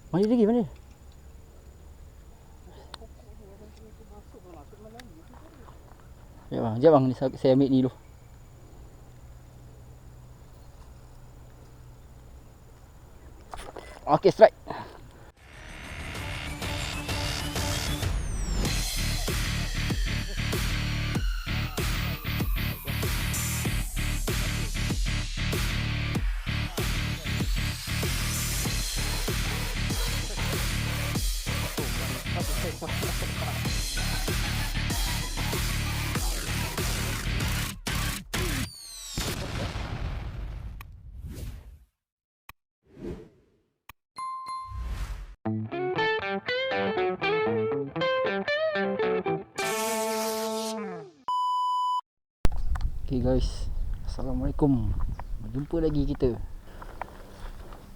Mana lagi mana? Sekejap bang, saya ambil ni dulu. Okay, strike. Okay guys, Assalamualaikum. Berjumpa lagi kita.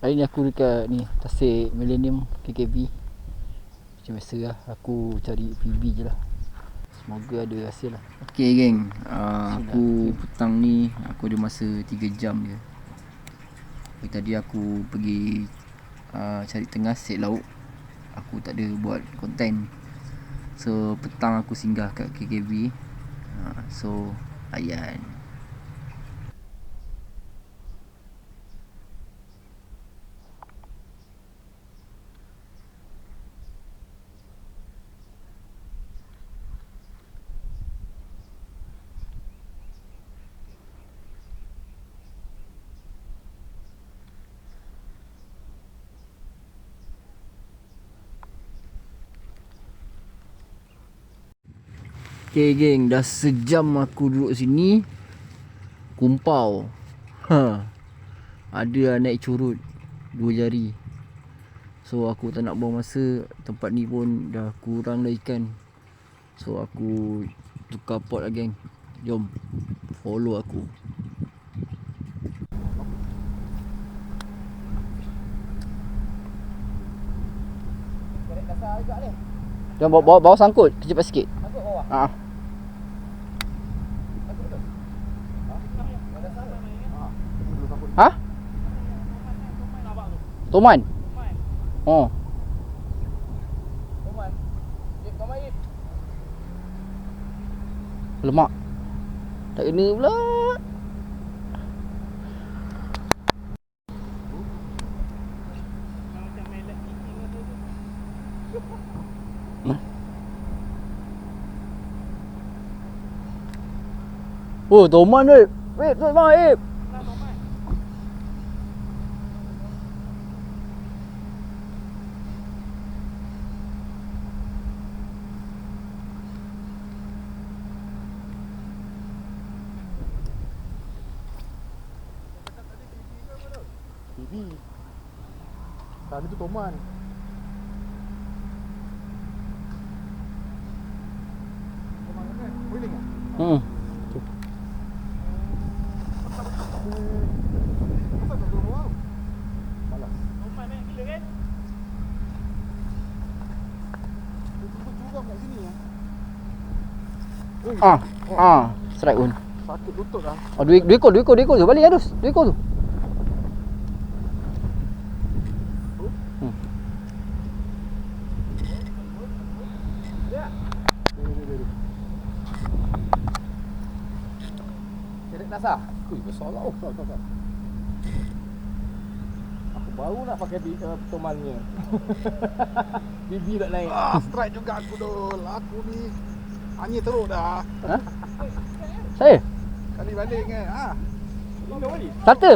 Hari ni aku dekat ni Tasik Millennium KKB. Macam biasa lah, aku cari PB je lah. Semoga ada hasil lah. Okay geng, aku petang ni aku ada masa 3 jam je. Tadi aku pergi cari tengah set lauk. Aku tak ada buat konten. So petang aku singgah kat KKB. So layan. Okay geng, dah sejam aku duduk sini kumpau. Ada naik curut 2 jari. So aku tak nak buang masa. Tempat ni pun dah kurang dah ikan. So aku tukar pot lah geng. Jom follow aku. Jom bawa sangkut, cepat sikit. Sangkut bawah? Ha? Toman? Oh. Toman? Toman Ip? Lemak. Tak kena pula. Oh, Toman Ip. Ip, Toman Ip. Tadi tu Toman. Toman kan? Boiling ah? Tu. Kenapa tak turun bawah? Malas. Toman kan gila kan? Dia curam kat sini ah. Strike pun. Sakit lutut ah. Oh, dua ekor tu. Balik Adus. 2 ekor tu. Seret nasa. Ui, besar lah. Oh, besar. Aku baru nak pakai Tomannya. Bibi tak naik. Strike juga aku dul. Aku ni hanya teruk dah. Ha? Saya? Kali balik kan. Plata.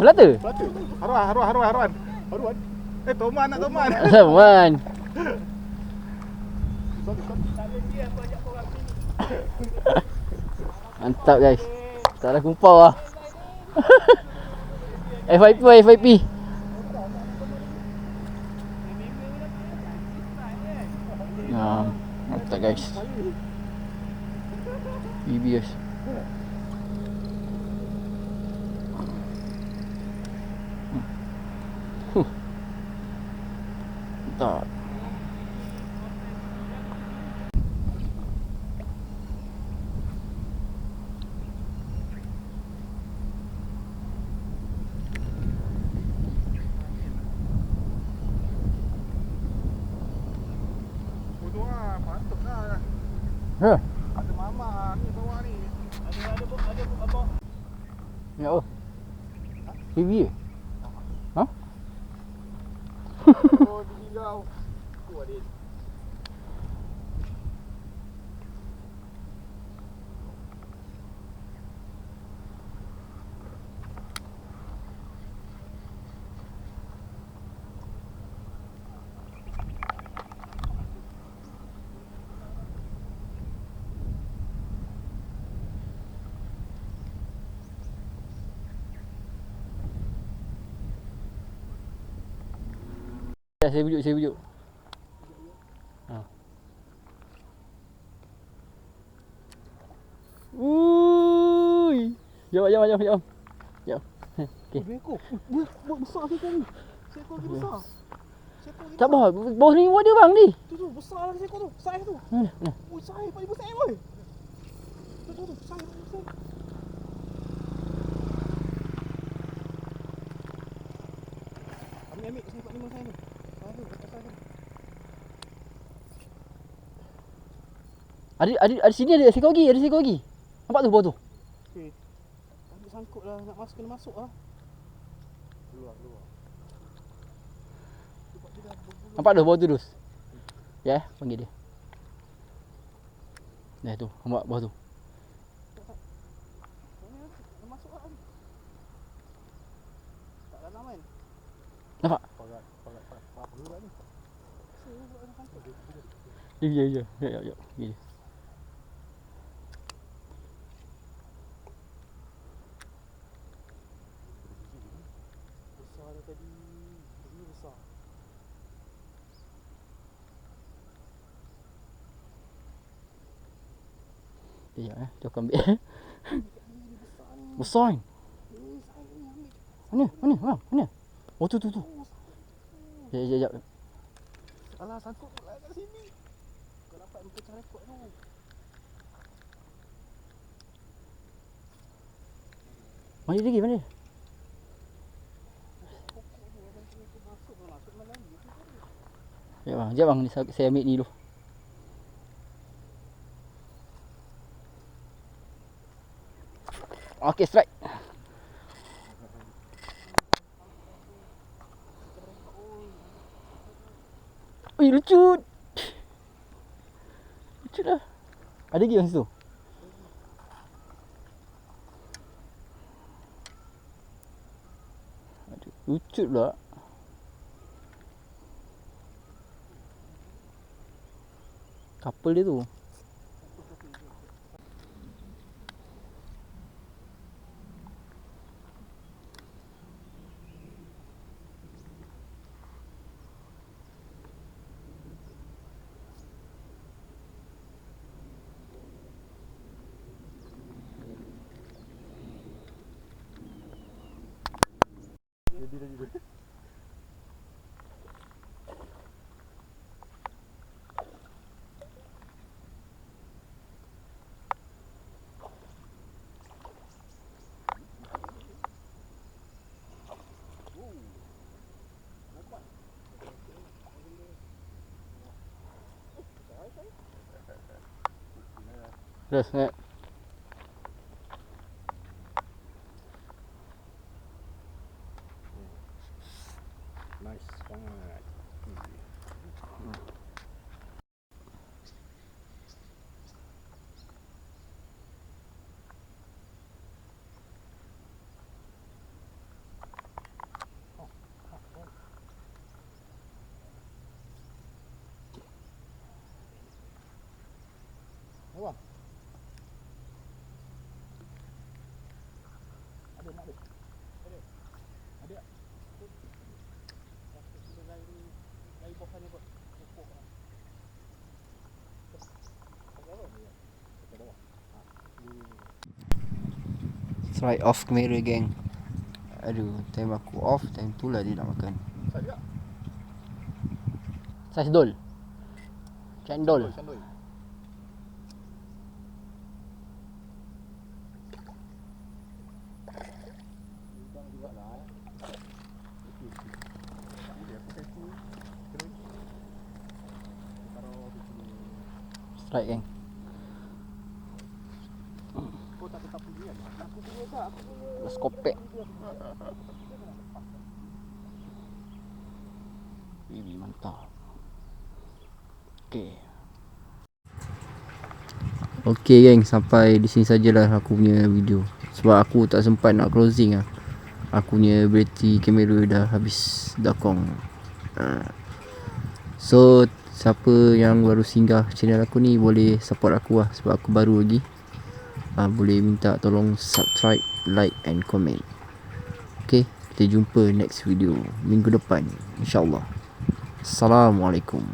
Haruan. Toman nak Toman. Toman. Mantap guys. Tak ada kumpau lah. FIP. Mantap guys. BB guys. Mantap. Ha. Ada mama ni bawah ni. Ada apa? Ya oh. TV. Ha? Oh, di kau. Tu Adil. Ya, saya bujuk. Ha. Ui. Jom. Jom. Okey. Dua ekor. Besar seekor ni. Seekor lagi besar. Seekor lagi Tak besar. apa. Bos ni buat dia bang ni. Tu besar lah seekor tu. Saiz tu. Mana? Ui, saiz paling besar boy. Tu. Saiz paling besar. Ambil saya 45 saya tu. Pasal tu. Ada sini ada seekor lagi. Nampak tu bawah tu. Okey. Ambil sangkut lah. Nak masuk kena masuk lah. Keluar. Nampak tu bawah tu dus. Ya, panggil dia. Tu, nampak bawah tu. Nak masuk lah. Tak dalam kan? Nampak? Pagat juga ni. Ya. Gini. Besar dah tadi. Ini besar. Ya, jom ambil. Besar ni. Mana? Bang, mana? Oh tu. Sekejap. Alah, sangkut pula kat sini. Kau dapat pecah rekod tu. Mana dia? Masuk mana lagi? Sekejap bang, ni saya ambil ni dulu. Okey, strike. Ui, lucu lah. Ada lagi yang situ? Aduh, lucu pula. Couple dia tu. Jadi. Terus, naik. Nice banget. Apa? Ada. Lagi bosan ni kot. Pokok lah. Strike off kamera geng. Aduh, time aku off, time tu lah dia nak makan. Saya juga. Saiz dol. Cendol. Sandoi. Udang jugalah. Okey. Dia aku kasi terus. Taruh di sini. Strike geng. Skopek. Ini mantap. Okay geng, sampai di sini sajalah aku punya video. Sebab aku tak sempat nak closing lah. Aku punya bateri kamera dah habis dakong. So siapa yang baru singgah channel aku ni boleh support aku lah, sebab aku baru lagi. Boleh minta tolong subscribe, like and comment. Okay, kita jumpa next video minggu depan, InsyaAllah. Assalamualaikum.